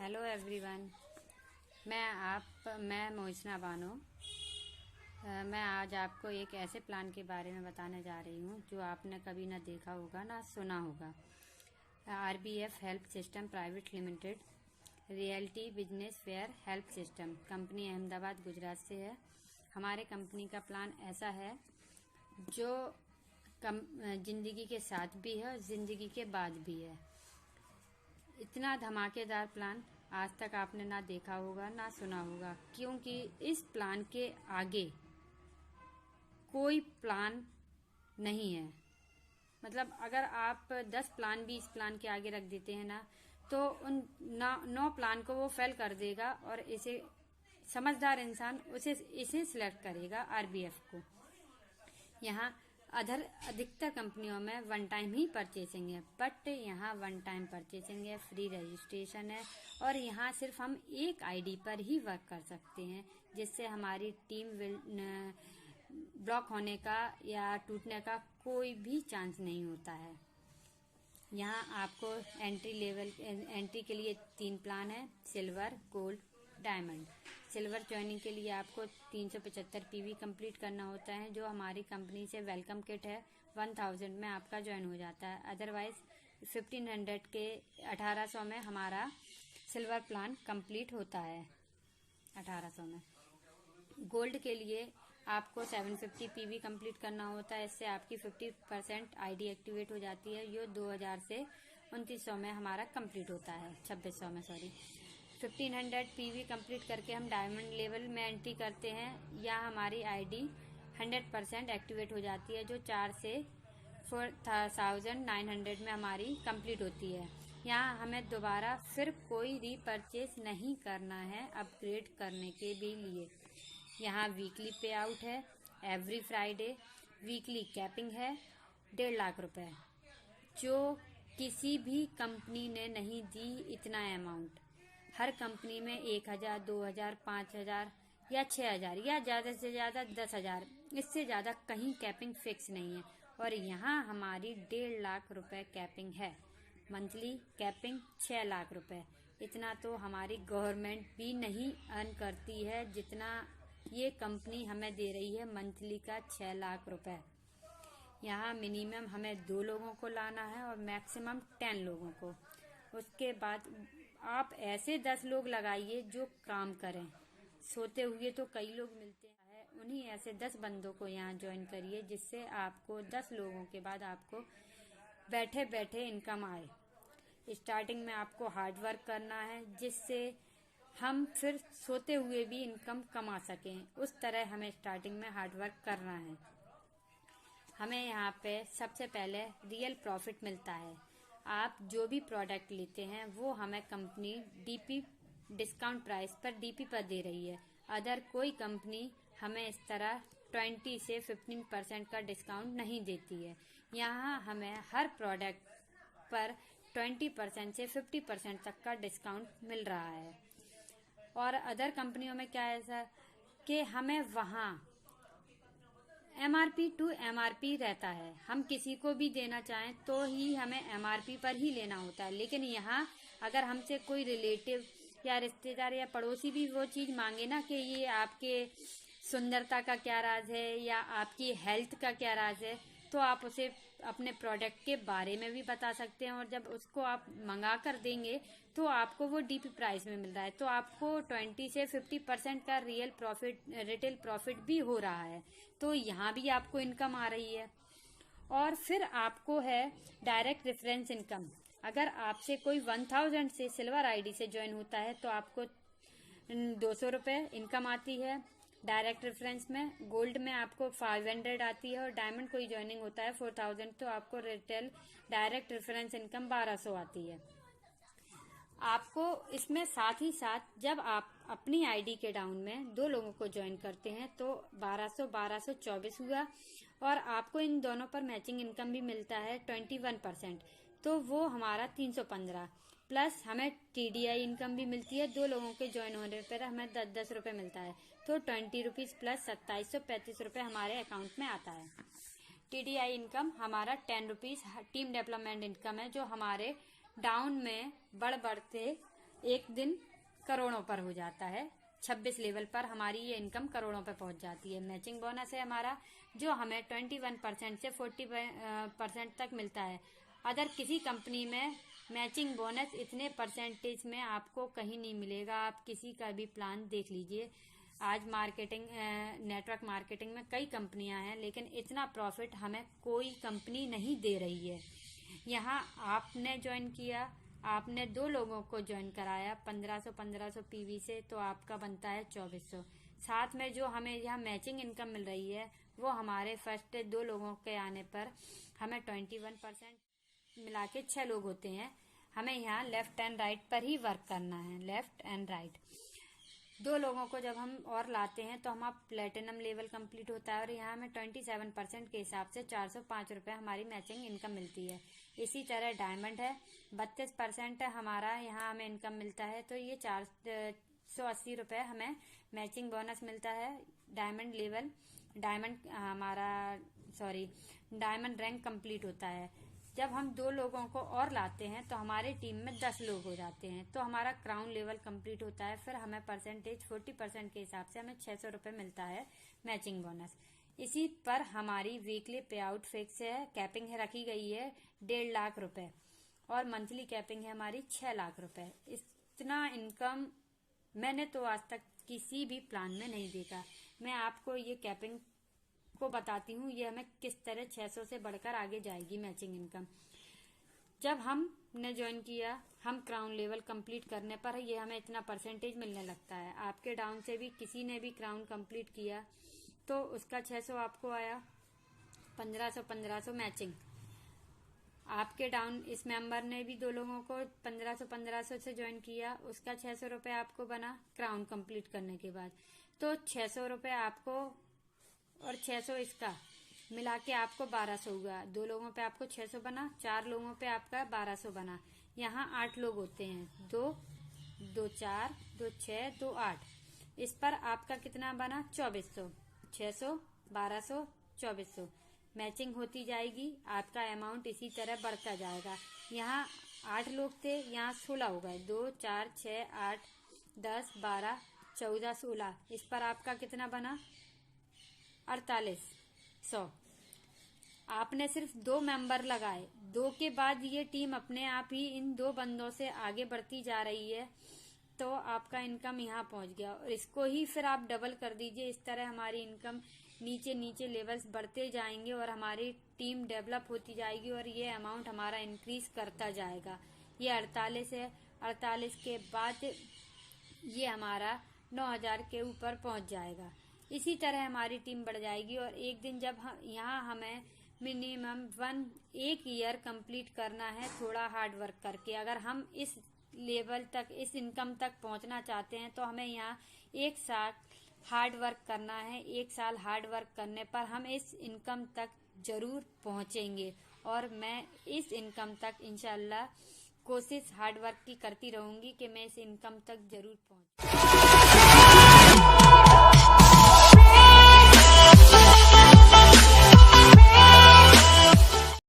Hello everyone. मैं मोहिसना बानो। मैं आज आपको एक ऐसे प्लान के बारे में बताने जा रही हूँ जो आपने कभी ना देखा होगा ना सुना होगा। RBF help system private limited realty business fair help system company Ahmedabad Gujarat से है। हमारे कंपनी का प्लान ऐसा है जो जिंदगी के साथ भी है और जिंदगी के बाद भी है। इतना धमाकेदार प्लान आज तक आपने ना देखा होगा ना सुना होगा, क्योंकि इस प्लान के आगे कोई प्लान नहीं है। मतलब अगर आप 10 प्लान भी इस प्लान के आगे रख देते हैं ना, तो उन 9 प्लान को वो फेल कर देगा और इसे समझदार इंसान इसे सिलेक्ट करेगा RBF को। यहाँ अधिकतर कंपनियों में वन टाइम ही परचेसिंग है, बट यहाँ वन टाइम परचेसिंग है, फ्री रजिस्ट्रेशन है और यहाँ सिर्फ हम एक ID पर ही वर्क कर सकते हैं, जिससे हमारी टीम ब्लॉक होने का या टूटने का कोई भी चांस नहीं होता है। यहाँ आपको एंट्री के लिए 3 प्लान है, silver, gold, diamond. Silver joining के लिए आपको 375 PV कंप्लीट करना होता है, जो हमारी कंपनी से वेलकम किट है 1000 में आपका ज्वाइन हो जाता है। अदरवाइज 1500 के 1800 में हमारा सिल्वर प्लान कंप्लीट होता है। 1800 में गोल्ड के लिए आपको 750 PV कंप्लीट करना होता है। इससे आपकी 50% ID एक्टिवेट हो जाती है। ये 2000 से 2900 में हमारा कंप्लीट होता है, 2600 में सॉरी। 1500 PV कंप्लीट करके हम डायमंड लेवल में एंट्री करते हैं। या हमारी ID 100% एक्टिवेट हो जाती है, जो 4 से 4900 में हमारी कंप्लीट होती है। यहाँ हमें दोबारा फिर कोई रीपरचेस नहीं करना है अपग्रेड करने के भी लिए। यहाँ वीकली पे आउट है, एवरी फ्राइडे वीकली कैपिंग है 1.5 लाख रुपए, जो किसी भी कंपनी ने नहीं दी इतना अमाउंट। हर कंपनी में 1000, 2000, 5000 या 6000 या ज्यादा से ज्यादा 10,000, इससे ज्यादा कहीं कैपिंग फिक्स नहीं है। और यहाँ हमारी 1.5 लाख रुपए कैपिंग है। मंथली कैपिंग 6 लाख रुपए। इतना तो हमारी गवर्नमेंट भी नहीं अर्न करती है जितना ये कंपनी हमें दे रही है मंथली का 6 लाख रुपए। यहाँ मिनिमम हमें 2 लोगों को लाना है और मैक्सिमम 10 लोगों को। उसके बाद आप ऐसे 10 लोग लगाइए जो काम करें। सोते हुए तो कई लोग मिलते हैं, उन्हीं ऐसे 10 बंदों को यहाँ ज्वाइन करिए, जिससे आपको 10 लोगों के बाद आपको बैठे बैठे इनकम आए। स्टार्टिंग में आपको हार्ड वर्क करना है, जिससे हम फिर सोते हुए भी इनकम कमा सकें। उस तरह हमें स्टार्टिंग में हार्ड वर्क करना है। हमें यहाँ पे सबसे पहले रियल प्रॉफिट मिलता है। आप जो भी प्रोडक्ट लेते हैं वो हमें कंपनी DP डिस्काउंट प्राइस पर DP पर दे रही है। अदर कोई कंपनी हमें इस तरह 20 से 15% का डिस्काउंट नहीं देती है। यहाँ हमें हर प्रोडक्ट पर 20% से 50% तक का डिस्काउंट मिल रहा है। और अदर कंपनियों में क्या है सर कि हमें वहाँ MRP टू MRP रहता है। हम किसी को भी देना चाहें तो ही हमें MRP पर ही लेना होता है। लेकिन यहाँ अगर हमसे कोई रिलेटिव या रिश्तेदार या पड़ोसी भी वो चीज मांगे ना कि ये आपके सुंदरता का क्या राज है या आपकी हेल्थ का क्या राज है, तो आप उसे अपने प्रोडक्ट के बारे में भी बता सकते हैं। और जब उसको आप मंगा कर देंगे तो आपको वो DP प्राइस में मिल रहा है, तो आपको 20 से 50% का रिटेल प्रॉफिट भी हो रहा है। तो यहाँ भी आपको इनकम आ रही है। और फिर आपको है डायरेक्ट रेफरेंस इनकम। अगर आपसे कोई 1000 से सिल्वर ID से ज्वाइन होता है तो आपको 200 रुपए इनकम आती है डायरेक्ट रेफरेंस में। गोल्ड में आपको 500 आती है और डायमंड कोई ज्वाइनिंग होता है 4000, तो आपको रिटेल डायरेक्ट रेफरेंस इनकम 1200 आती है। आपको इसमें साथ ही साथ जब आप अपनी ID के डाउन में 2 लोगों को ज्वाइन करते हैं तो 1200 24 हुआ। और आपको इन दोनों पर मैचिंग इनकम भी मिलता है 21%, तो वो हमारा 315। प्लस हमें TDI इनकम भी मिलती है। 2 लोगों के ज्वाइन होने पर हमें 10-10 रुपए मिलता है, तो 20 रुपीज प्लस 2735 रुपए हमारे अकाउंट में आता है। TDI इनकम हमारा 10 रुपीज टीम डेवलपमेंट इनकम है, जो हमारे डाउन में बढ़ते एक दिन करोड़ों पर हो जाता है। 26 लेवल पर हमारी ये इनकम करोड़ों पे पहुंच जाती है। मैचिंग बोनस है हमारा, जो हमें 21% से 40% तक मिलता है। अदर किसी कंपनी में मैचिंग बोनस इतने परसेंटेज में आपको कहीं नहीं मिलेगा। आप किसी का भी प्लान देख लीजिए। आज नेटवर्क मार्केटिंग में कई कंपनियां हैं, लेकिन इतना प्रॉफिट हमें कोई कंपनी नहीं दे रही है। यहाँ आपने ज्वाइन किया, आपने 2 लोगों को ज्वाइन कराया 1500 पीवी से, तो आपका बनता है 2400। साथ में जो हमें यहाँ मैचिंग इनकम मिल रही है वो हमारे फर्स्ट 2 लोगों के आने पर हमें 21% मिला के 6 लोग होते हैं। हमें यहाँ लेफ्ट एंड राइट पर ही वर्क करना है, लेफ्ट एंड राइट। 2 लोगों को जब हम और लाते हैं तो हमारा प्लेटिनम लेवल कंप्लीट होता है और यहाँ हमें 27% के हिसाब से 405 रुपये हमारी मैचिंग इनकम मिलती है। इसी तरह डायमंड है, 32% हमारा यहाँ हमें इनकम मिलता है, तो ये 480 रुपये हमें मैचिंग बोनस मिलता है। डायमंड रैंक कंप्लीट होता है। जब हम 2 लोगों को और लाते हैं तो हमारी टीम में 10 लोग हो जाते हैं, तो हमारा क्राउन लेवल कंप्लीट होता है। फिर हमें 40% के हिसाब से हमें 600 रुपये मिलता है मैचिंग बोनस। इसी पर हमारी वीकली पे आउट फिक्स है, कैपिंग है रखी गई है 1.5 लाख रुपए और मंथली कैपिंग है हमारी 6 लाख रुपए। इतना इनकम मैंने तो आज तक किसी भी प्लान में नहीं देखा। मैं आपको ये कैपिंग को बताती हूँ, ये हमें किस तरह 600 से बढ़कर आगे जाएगी मैचिंग इनकम। जब हमने ज्वाइन किया, हम क्राउन लेवल कंप्लीट करने पर ये हमें इतना परसेंटेज मिलने लगता है। आपके डाउन से भी किसी ने भी क्राउन कंप्लीट किया तो उसका 600 आपको आया, 1500 मैचिंग। आपके डाउन इस मेंबर ने भी 2 लोगों को 1500 से ज्वाइन किया, उसका 600 रुपये आपको बना क्राउन कंप्लीट करने के बाद। तो 600 रुपये आपको और 600 इसका मिला के आपको 1200 हुआ। 2 लोगों पे आपको 600 बना, 4 लोगों पे आपका 1200 बना। यहाँ 8 लोग होते हैं, 2 2 4 2 6 2 8। इस पर आपका कितना बना 2400, 600 1200 2400 मैचिंग होती जाएगी। आपका अमाउंट इसी तरह बढ़ता जाएगा। यहाँ 8 लोग थे, यहाँ 16 हो गए, 2 4 6 8 10 12 14 16। इस पर आपका कितना बना 4800। आपने सिर्फ 2 मेंबर लगाए, 2 के बाद ये टीम अपने आप ही इन 2 बंदों से आगे बढ़ती जा रही है, तो आपका इनकम यहाँ पहुँच गया। और इसको ही फिर आप डबल कर दीजिए। इस तरह हमारी इनकम नीचे लेवल्स बढ़ते जाएंगे और हमारी टीम डेवलप होती जाएगी और ये अमाउंट हमारा इंक्रीज करता जाएगा। ये 48 है, 48 के बाद ये हमारा 9000 के ऊपर पहुँच जाएगा। इसी तरह हमारी टीम बढ़ जाएगी और एक दिन जब यहाँ हमें मिनिमम 1 ईयर कंप्लीट करना है थोड़ा हार्ड वर्क करके। अगर हम इस लेवल तक, इस इनकम तक पहुँचना चाहते हैं तो हमें यहाँ 1 साल हार्ड वर्क करना है। 1 साल हार्ड वर्क करने पर हम इस इनकम तक जरूर पहुँचेंगे और मैं इस इनकम तक इंशाल्लाह कोशिश हार्ड वर्क की करती रहूँगी कि मैं इस इनकम तक जरूर पहुँचूँ।